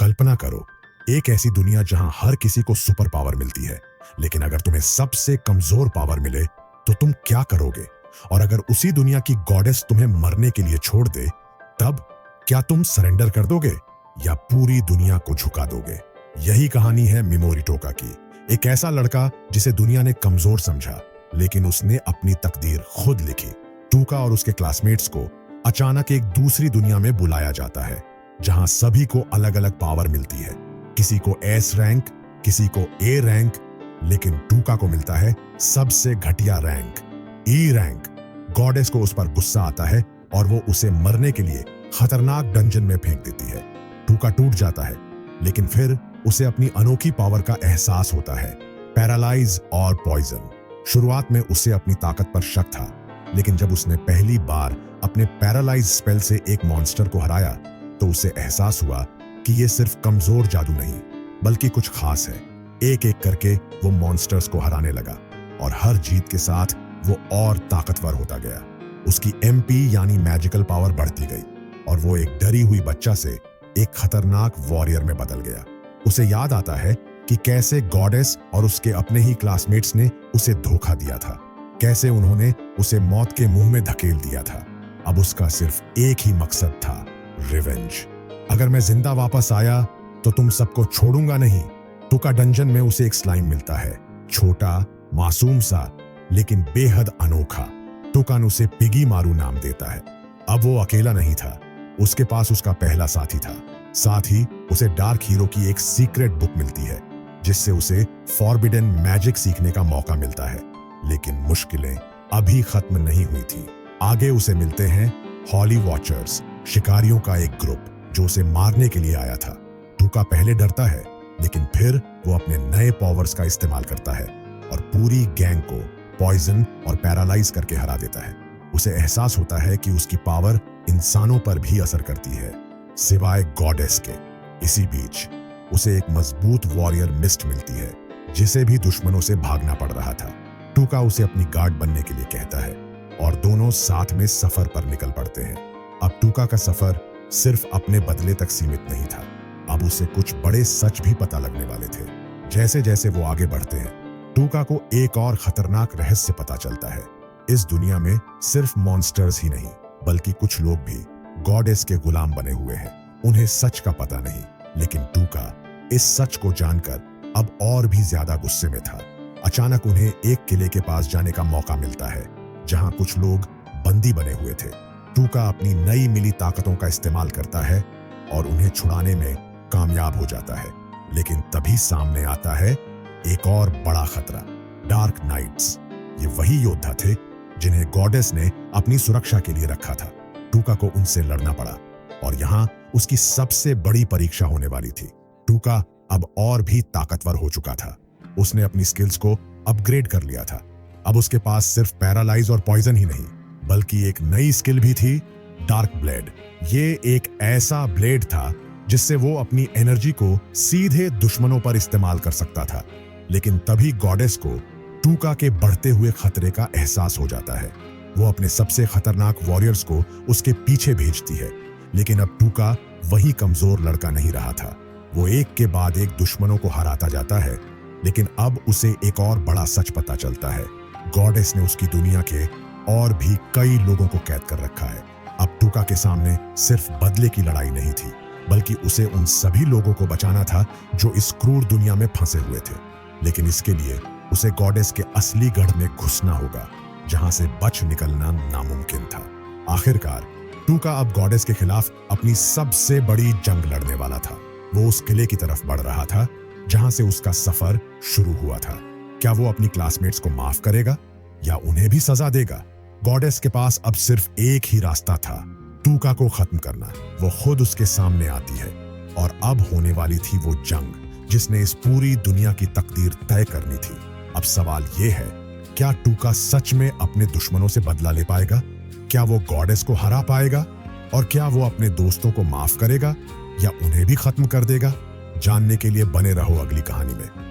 कल्पना करो, एक ऐसी दुनिया जहां हर किसी को सुपर पावर मिलती है, लेकिन अगर तुम्हें सबसे कमजोर पावर मिले तो तुम क्या करोगे? और अगर उसी दुनिया की गॉडेस तुम्हें मरने के लिए छोड़ दे, तब क्या तुम सरेंडर कर दोगे या पूरी दुनिया को झुका दोगे? यही कहानी है मिमोरी टोका की। एक ऐसा लड़का जिसे दुनिया ने कमजोर समझा, लेकिन उसने अपनी तकदीर खुद लिखी। टूका और उसके क्लासमेट्स को अचानक एक दूसरी दुनिया में बुलाया जाता है, जहां सभी को अलग अलग पावर मिलती है। किसी को एस रैंक, किसी को ए रैंक, लेकिन टूका को मिलता है सबसे घटिया रैंक, ई रैंक। गॉडेस को उस पर गुस्सा आता है और वो उसे मरने के लिए खतरनाक डंजन में फेंक देती है। टूका टूट जाता है, लेकिन फिर उसे अपनी अनोखी पावर का एहसास होता है, पैरालाइज और पॉइजन। शुरुआत में उसे अपनी ताकत पर शक था, लेकिन जब उसने पहली बार अपने पैरालाइज स्पेल से एक मॉन्स्टर को हराया, तो उसे एहसास हुआ कि ये सिर्फ कमजोर जादू नहीं, बल्कि कुछ खास है। एक एक करके वो मॉन्स्टर्स को हराने लगा और हर जीत के साथ वो और ताकतवर होता गया। उसकी एमपी यानी मैजिकल पावर बढ़ती गई और वो एक डरी हुई बच्चा से एक खतरनाक वॉरियर में बदल गया। उसे याद आता है कि कैसे गॉडेस और उसके अपने ही क्लासमेट्स ने उसे धोखा दिया था, कैसे उन्होंने उसे मौत के मुंह में धकेल दिया था। अब उसका सिर्फ एक ही मकसद था, रिवेंज। अगर मैं जिंदा वापस आया तो तुम सबको छोड़ूंगा नहीं। टूका डंजन में उसे एक स्लाइम मिलता है, छोटा, मासूम सा, लेकिन बेहद अनोखा। टूका ने उसे पिगी मारू नाम देता है। अब वो अकेला नहीं था, उसके पास उसका पहला साथी था। साथ ही उसे डार्क हीरो की एक सीक्रेट बुक मिलती है, जिससे उसे फॉरबिडन मैजिक सीखने का मौका मिलता है। लेकिन मुश्किलें अभी खत्म नहीं हुई थी। आगे उसे मिलते हैं हॉली वॉचर्स, शिकारियों का एक ग्रुप जो उसे मारने के लिए आया था। टूका पहले डरता है, लेकिन फिर वो अपने नए पावर्स का इस्तेमाल करता है और पूरी गैंग को पॉइजन और पैरालाइज करके हरा देता है। उसे एहसास होता है कि उसकी पावर इंसानों पर भी असर करती है, सिवाय गॉडेस के। इसी बीच उसे एक मजबूत वॉरियर मिस्ट मिलती है, जिसे भी दुश्मनों से भागना पड़ रहा था। टूका उसे अपनी गार्ड बनने के लिए कहता है और दोनों साथ में सफर पर निकल पड़ते हैं। अब टूका का सफर सिर्फ अपने बदले तक सीमित नहीं था, अब उसे कुछ बड़े सच भी पता लगने वाले थे। जैसे जैसे वो आगे बढ़ते हैं, टूका को एक और खतरनाक रहस्य पता चलता है। इस दुनिया में सिर्फ मॉन्स्टर्स ही नहीं, बल्कि कुछ लोग भी गॉडेस के गुलाम बने हुए हैं। उन्हें सच का पता नहीं, लेकिन टूका इस सच को जानकर अब और भी ज्यादा गुस्से में था। अचानक उन्हें एक किले के पास जाने का मौका मिलता है, जहां कुछ लोग बंदी बने हुए थे। टूका अपनी नई मिली ताकतों का इस्तेमाल करता है और उन्हें छुड़ाने में कामयाब हो जाता है। लेकिन तभी सामने आता है एक और बड़ा खतरा, डार्क नाइट्स। ये वही योद्धा थे जिन्हें गॉडेस ने अपनी सुरक्षा के लिए रखा था। टूका को उनसे लड़ना पड़ा और यहाँ उसकी सबसे बड़ी परीक्षा होने वाली थी। टूका अब और भी ताकतवर हो चुका था। उसने अपनी स्किल्स को अपग्रेड कर लिया था। अब उसके पास सिर्फ पैरालाइज और पॉइजन ही नहीं, बल्कि एक नई स्किल भी थी, डार्क ब्लेड। ये एक ऐसा ब्लेड था जिससे वो अपनी एनर्जी को सीधे दुश्मनों पर इस्तेमाल कर सकता था। लेकिन तभी गॉडेस को टूका के बढ़ते हुए खतरे का एहसास हो जाता है। वो अपने सबसे खतरनाक वॉरियर्स को उसके पीछे भेजती है। लेकिन अब टूका वही कमजोर लड़का नहीं रहा था। वो एक के बाद एक दुश्मनों को हराता जाता है। लेकिन अब उसे एक और बड़ा सच पता चलता है, गॉडेस ने उसकी दुनिया के और भी कई लोगों को कैद कर रखा है। अब टूका के सामने सिर्फ बदले की लड़ाई नहीं थी, बल्कि उसे उन सभी लोगों को बचाना था जो इस क्रूर दुनिया में फंसे हुए थे। लेकिन इसके लिए उसे गॉडेस के असली गढ़ में घुसना होगा, जहां से बच निकलना नामुमकिन था। आखिरकार टूका अब गॉडेस के खिलाफ अपनी सबसे बड़ी जंग लड़ने वाला था। वो उस किले की तरफ बढ़ रहा था जहां से उसका सफर शुरू हुआ था। क्या वो अपनी क्लासमेट्स को माफ करेगा या उन्हें भी सजा देगा? गॉडेस के पास अब सिर्फ एक ही रास्ता था, टूका को खत्म करना। वो खुद उसके सामने आती है और अब होने वाली थी वो जंग जिसने इस पूरी दुनिया की तकदीर तय करनी थी। अब सवाल ये है, क्या टूका सच में अपने दुश्मनों से बदला ले पाएगा? क्या वो गॉडेस को हरा पाएगा? और क्या वो अपने दोस्तों को माफ करेगा या उन्हें भी खत्म कर देगा? जानने के लिए बने रहो अगली कहानी में।